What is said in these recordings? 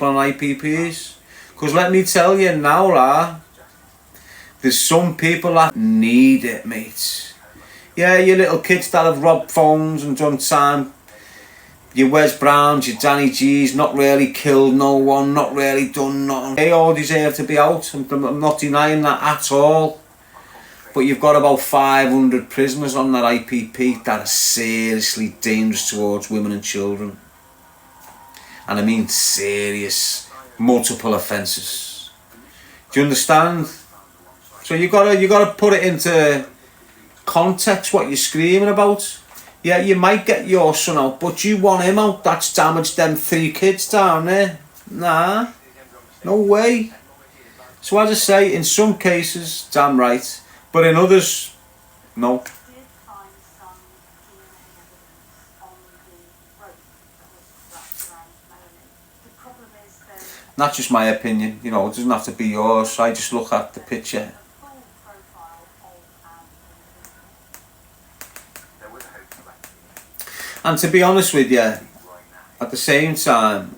people on IPPs. Because let me tell you now, there's some people that need it, mate. Yeah, your little kids that have robbed phones and done time. Your Wes Browns, your Danny Gees, not really killed no one, not really done nothing. They all deserve to be out. I'm not denying that at all. But you've got about 500 prisoners on that IPP that are seriously dangerous towards women and children. And I mean serious, multiple offences. Do you understand? So you gotta put it into context what you're screaming about. Yeah, you might get your son out, but you want him out. That's damaged them 3 kids down there. Nah, no way. So as I say, in some cases, damn right. But in others, no. Not just my opinion, you know, it doesn't have to be yours. I just look at the picture. And to be honest with you, at the same time,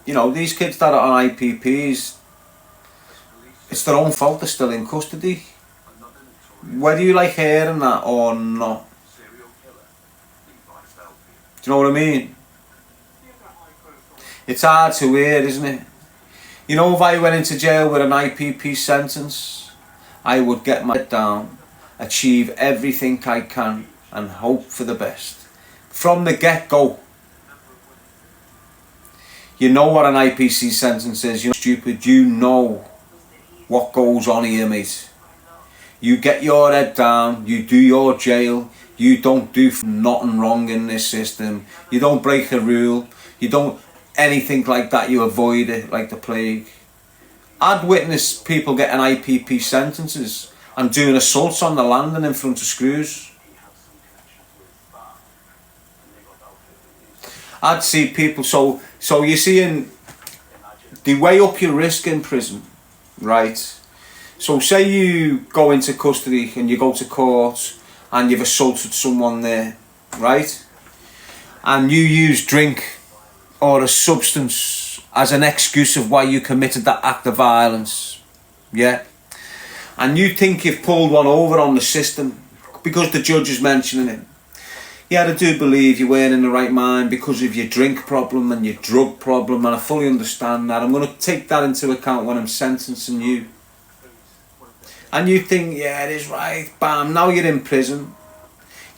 you know, these kids that are on IPPs, it's their own fault they're still in custody. Whether you like hearing that or not. Do you know what I mean? It's hard to hear, isn't it? You know, if I went into jail with an IPP sentence, I would get my head down, achieve everything I can and hope for the best. From the get-go. You know what an IPC sentence is, you're stupid, you know what goes on here, mate. You get your head down, you do your jail, you don't do nothing wrong in this system, you don't break a rule, you don't anything like that, you avoid it like the plague. I'd witness people getting IPP sentences and doing assaults on the landing in front of Scouse. I'd see people, so you're seeing, they weigh up your risk in prison, right? So say you go into custody and you go to court and you've assaulted someone there, right? And you use drink or a substance as an excuse of why you committed that act of violence, yeah? And you think you've pulled one over on the system because the judge is mentioning it. Yeah, I do believe you weren't in the right mind because of your drink problem and your drug problem, and I fully understand that. I'm going to take that into account when I'm sentencing you. And you think, yeah, it is right, bam, now you're in prison.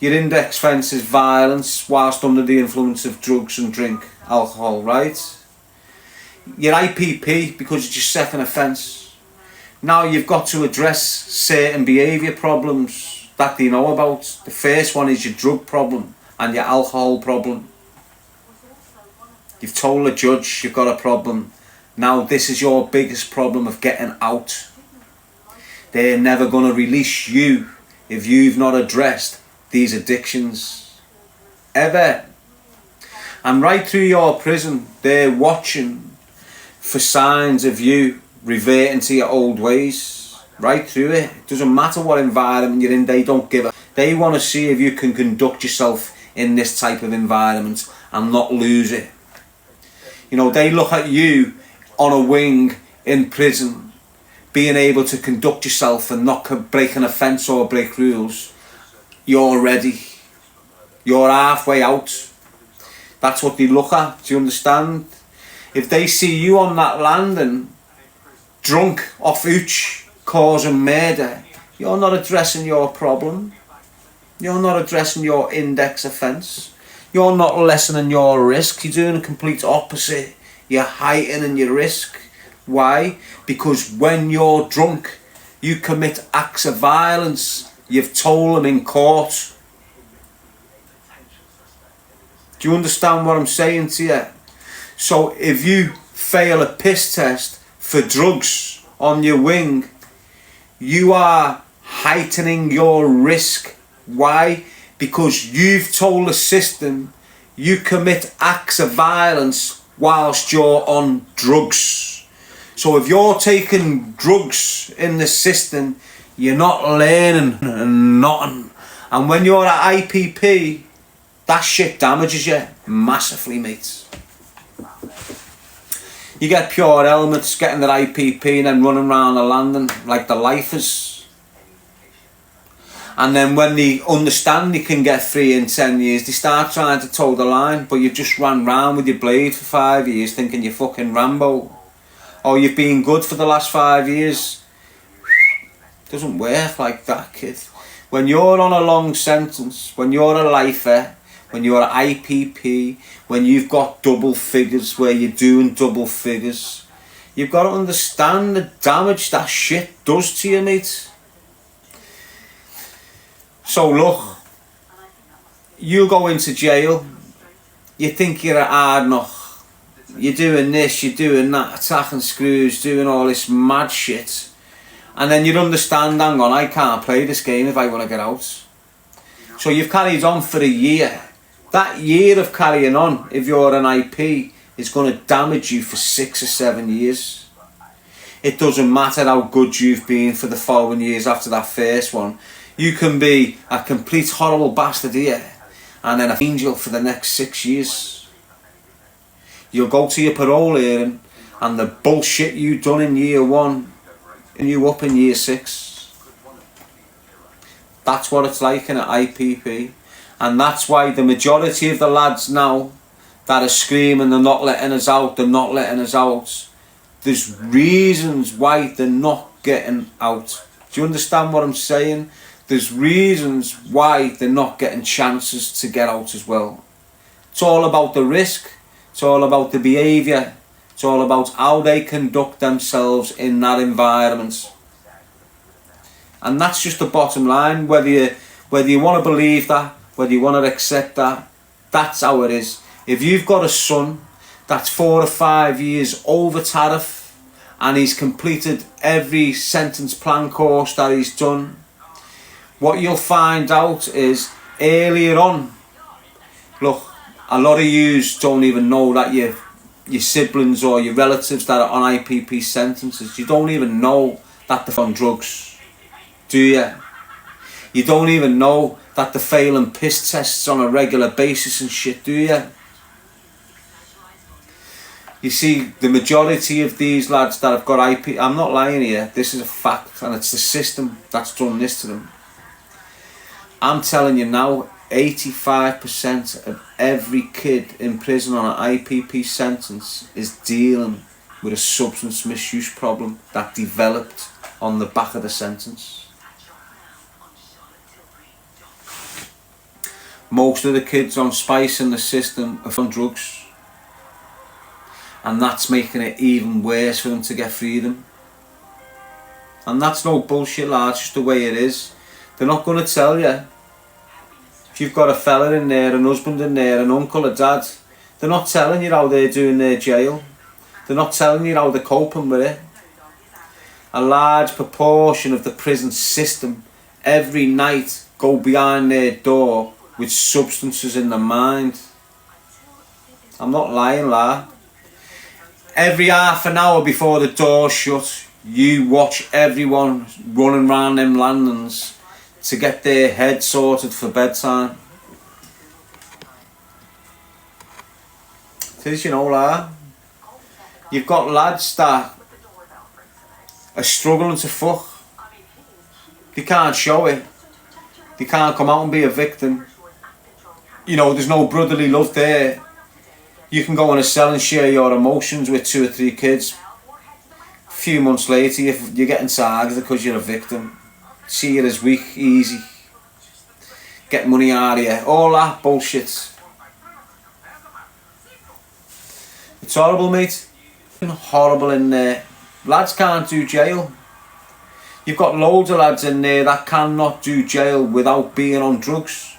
Your index offence is violence whilst under the influence of drugs and drink, alcohol, right? Your IPP because it's your second offence. Now you've got to address certain behaviour problems that they know about. The first one is your drug problem and your alcohol problem. You've told the judge you've got a problem. Now this is your biggest problem of getting out. They're never going to release you if you've not addressed these addictions. Ever. And right through your prison, they're watching for signs of you reverting to your old ways. Right through it. It doesn't matter what environment you're in, they don't give a... They want to see if you can conduct yourself in this type of environment and not lose it. You know, they look at you on a wing in prison, being able to conduct yourself and not break an offence or break rules. You're ready. You're halfway out. That's what they look at. Do you understand? If they see you on that landing, drunk off hooch, causing murder, you're not addressing your problem. You're not addressing your index offence. You're not lessening your risk. You're doing the complete opposite. You're heightening your risk. Why? Because when you're drunk, you commit acts of violence. You've told them in court. Do you understand what I'm saying to you? So if you fail a piss test for drugs on your wing, you are heightening your risk. Why? Because you've told the system you commit acts of violence whilst you're on drugs. So if you're taking drugs in the system, you're not learning nothing. And when you're at IPP, that shit damages you massively, mate. You get pure helmets, getting their IPP and then running around the landing like the lifers. And then when they understand they can get free in 10 years, they start trying to toe the line, but you've just ran round with your blade for 5 years thinking you're fucking Rambo. Or you've been good for the last 5 years. Doesn't work like that, kid. When you're on a long sentence, when you're a lifer, when you're an IPP, when you've got double figures, where you're doing double figures, you've got to understand the damage that shit does to you, mate. So look, you go into jail, you think you're a hard knock, you're doing this, you're doing that, attacking screws, doing all this mad shit, and then you understand, hang on, I can't play this game if I want to get out. So you've carried on for a year. That year of carrying on, if you're an IP, is going to damage you for 6 or 7 years. It doesn't matter how good you've been for the following years after that first one. You can be a complete horrible bastard here and then an angel for the next 6 years. You'll go to your parole hearing and the bullshit you done in year 1 and you up in year 6. That's what it's like in an IPP. And that's why the majority of the lads now that are screaming they're not letting us out, they're not letting us out, there's reasons why they're not getting out. Do you understand what I'm saying? There's reasons why they're not getting chances to get out as well. It's all about the risk. It's all about the behaviour. It's all about how they conduct themselves in that environment. And that's just the bottom line. Whether you want to believe that, whether you want to accept that, that's how it is. If you've got a son that's 4 or 5 years over tariff and he's completed every sentence plan course that he's done, what you'll find out is earlier on, look, a lot of yous don't even know that your siblings or your relatives that are on IPP sentences, you don't even know that they're on drugs, do you? You don't even know that they're failing piss tests on a regular basis and shit, do you? You see, the majority of these lads that have got IP, I'm not lying here, this is a fact, and it's the system that's done this to them. I'm telling you now, 85% of every kid in prison on an IPP sentence is dealing with a substance misuse problem that developed on the back of the sentence. Most of the kids on spice in the system are on drugs. And that's making it even worse for them to get freedom. And that's no bullshit, lads, just the way it is. They're not going to tell you. If you've got a fella in there, an husband in there, an uncle, a dad, they're not telling you how they're doing their jail. They're not telling you how they're coping with it. A large proportion of the prison system every night go behind their door with substances in their mind. I'm not lying, lad. Every half an hour before the door's shut, you watch everyone running around them landings to get their head sorted for bedtime. It is, you know, lad. You've got lads that are struggling to fuck. They can't show it. They can't come out and be a victim. You know, there's no brotherly love there. You can go in a cell and share your emotions with 2 or 3 kids. A few months later, you're getting targeted because you're a victim. See you as weak, easy. Get money out of you. All that bullshit. It's horrible, mate. Horrible in there. Lads can't do jail. You've got loads of lads in there that cannot do jail without being on drugs.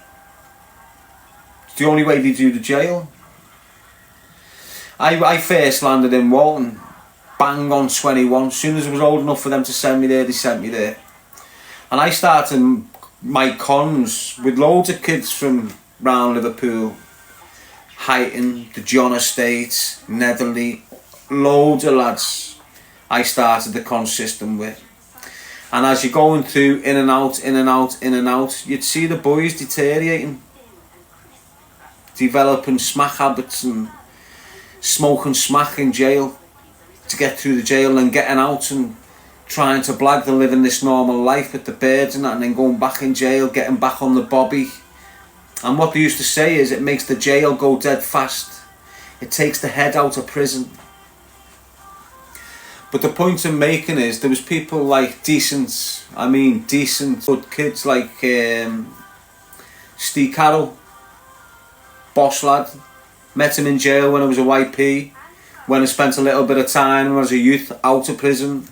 It's the only way they do the jail. I first landed in Walton, bang on 21. As soon as it was old enough for them to send me there, they sent me there. And I started my cons with loads of kids from round Liverpool, Heighton, the John Estate, Netherley, loads of lads I started the con system with. And as you're going through in and out, in and out, in and out, you'd see the boys deteriorating, developing smack habits and smoking smack in jail. to get through the jail and getting out and trying to blag the living this normal life with the birds and that, and then going back in jail, getting back on the bobby. And what they used to say is it makes the jail go dead fast. It takes the head out of prison. But the point I'm making is there was people like decent good kids like Steve Carroll, boss lad. Met him in jail when I was a YP, when I spent a little bit of time when I was a youth out of prison.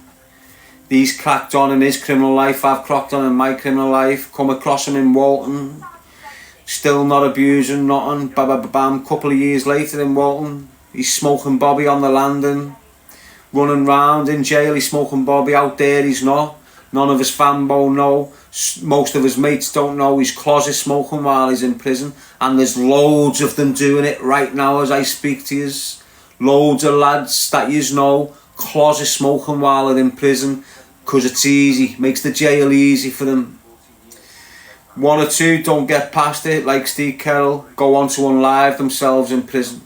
He's cracked on in his criminal life, I've cracked on in my criminal life. Come across him in Walton, still not abusing, nothing. Bam, couple of years later in Walton, he's smoking Bobby on the landing, running round in jail, he's smoking Bobby. Out there he's not. None of his fambo know, most of his mates don't know. He's closet smoking while he's in prison, and there's loads of them doing it right now as I speak to yous. Loads of lads that yous know, closet smoking while they're in prison, because it's easy, makes the jail easy for them. One or two don't get past it, like Steve Carroll, go on to unlive themselves in prison.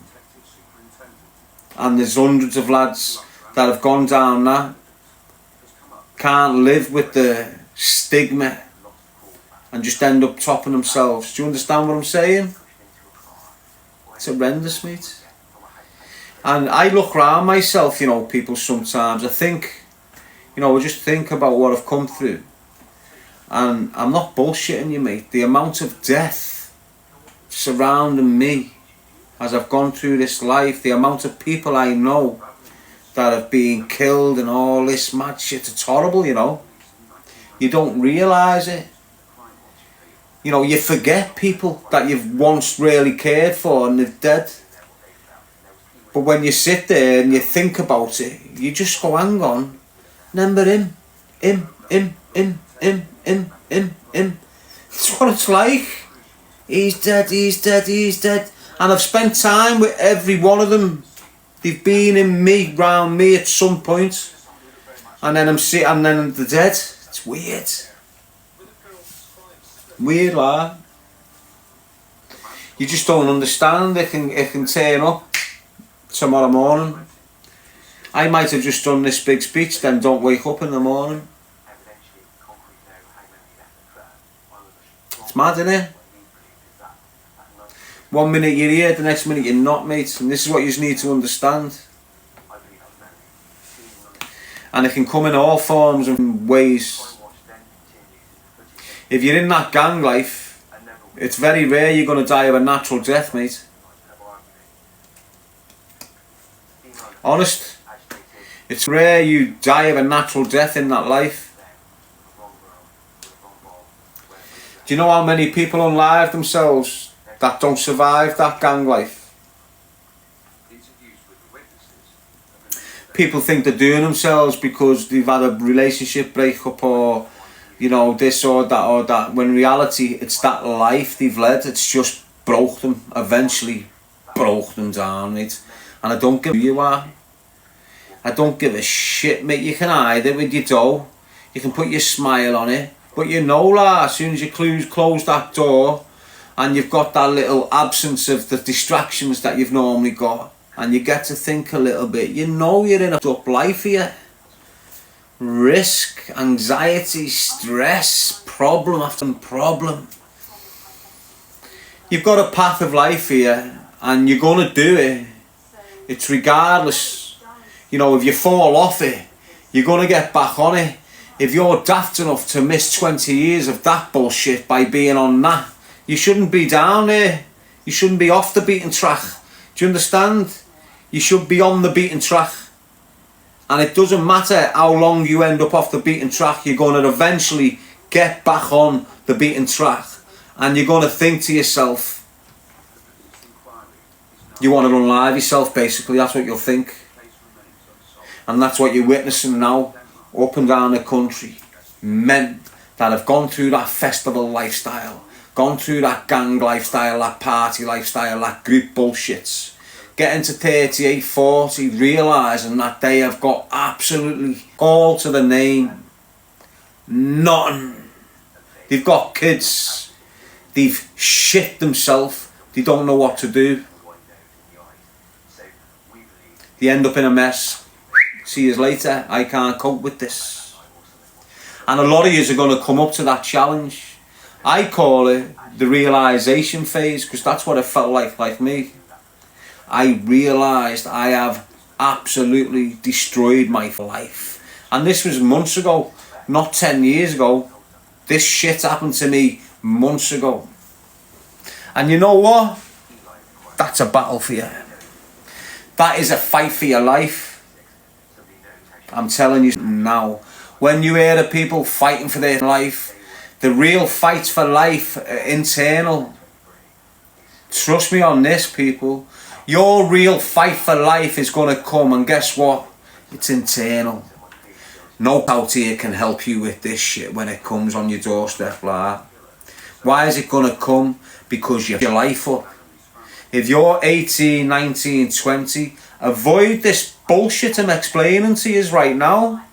And there's hundreds of lads that have gone down that, can't live with the stigma and just end up topping themselves. Do you understand what I'm saying? It's horrendous, mate. And I look around myself, you know, people sometimes, I think, you know, I just think about what I've come through. And I'm not bullshitting you, mate. The amount of death surrounding me as I've gone through this life, the amount of people I know that have been killed and all this mad shit, it's horrible, you know. You don't realise it. You know, you forget people that you've once really cared for and they're dead. But when you sit there and you think about it, you just go, hang on, remember him. That's what it's like. He's dead. And I've spent time with every one of them. They've been in me, round me at some point. And then and then they're dead. It's weird. Weird, lad. You just don't understand. It can turn up tomorrow morning. I might have just done this big speech, then don't wake up in the morning. It's mad, isn't it? 1 minute you're here, the next minute you're not, mate. And this is what you just need to understand. And it can come in all forms and ways. If you're in that gang life, it's very rare you're going to die of a natural death, mate. Honest. It's rare you die of a natural death in that life. Do you know how many people unlive themselves that don't survive that gang life? People think they're doing themselves because they've had a relationship breakup or, you know, this or that, when in reality it's that life they've led. It's just broke them, eventually broke them down, mate. And I don't give a who you are. I don't give a shit, mate. You can hide it with your dough, you can put your smile on it, but you know, lad, as soon as you close that door and you've got that little absence of the distractions that you've normally got, and you get to think a little bit, you know you're in a up life here. Risk, anxiety, stress, problem after problem. You've got a path of life here and you're going to do it. It's regardless. You know, if you fall off it, you're going to get back on it. If you're daft enough to miss 20 years of that bullshit by being on that, you shouldn't be down there. You shouldn't be off the beaten track. Do you understand? You should be on the beaten track. And it doesn't matter how long you end up off the beaten track, you're going to eventually get back on the beaten track. And you're going to think to yourself, you want to unlive yourself, basically. That's what you'll think. And that's what you're witnessing now, up and down the country. Men that have gone through that festival lifestyle, gone through that gang lifestyle, that party lifestyle, that group bullshits, getting to 38, 40, realising that they have got absolutely all to the name, nothing. They've got kids, they've shit themselves, they don't know what to do. They end up in a mess, See you later, I can't cope with this. And a lot of you are going to come up to that challenge. I call it the realisation phase, because that's what it felt like me. I realised I have absolutely destroyed my life. And this was months ago, not 10 years ago. This shit happened to me months ago. And you know what? That's a battle for you. That is a fight for your life. I'm telling you now. When you hear the people fighting for their life, the real fights for life are internal. Trust me on this, people. Your real fight for life is going to come, and guess what? It's internal. No out here can help you with this shit when it comes on your doorstep, blah. Why is it going to come? Because you have your life up. If you're 18, 19, 20, avoid this bullshit I'm explaining to you right now.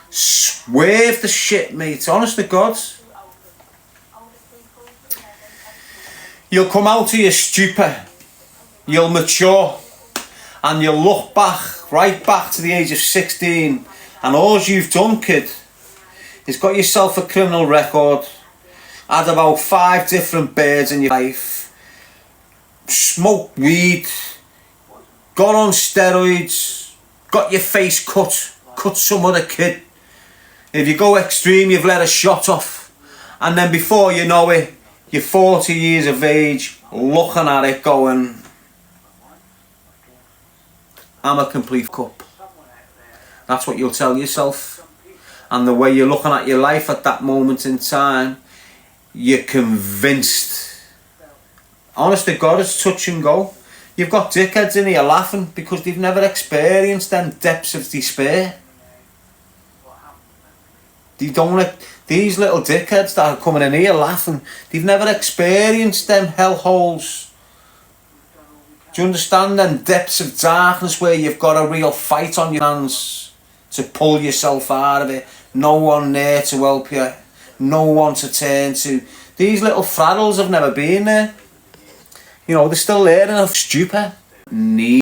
Swerve the shit, mate. Honest to God. You'll come out of your stupor. You'll mature. And you'll look back, right back to the age of 16. And all you've done, kid, is got yourself a criminal record. Had about 5 different birds in your life. Smoked weed. Got on steroids. Got your face cut. Cut some other kid. If you go extreme, you've let a shot off. And then before you know it, you're 40 years of age, looking at it going, I'm a complete cup. That's what you'll tell yourself. And the way you're looking at your life at that moment in time, you're convinced. Honest to God, it's touch and go. You've got dickheads in here laughing because they've never experienced them depths of despair. These little dickheads that are coming in here laughing, they've never experienced them hellholes. Do you understand them depths of darkness where you've got a real fight on your hands to pull yourself out of it? No one there to help you. No one to turn to. These little fraddles have never been there. You know, they're still there in a stupor. Need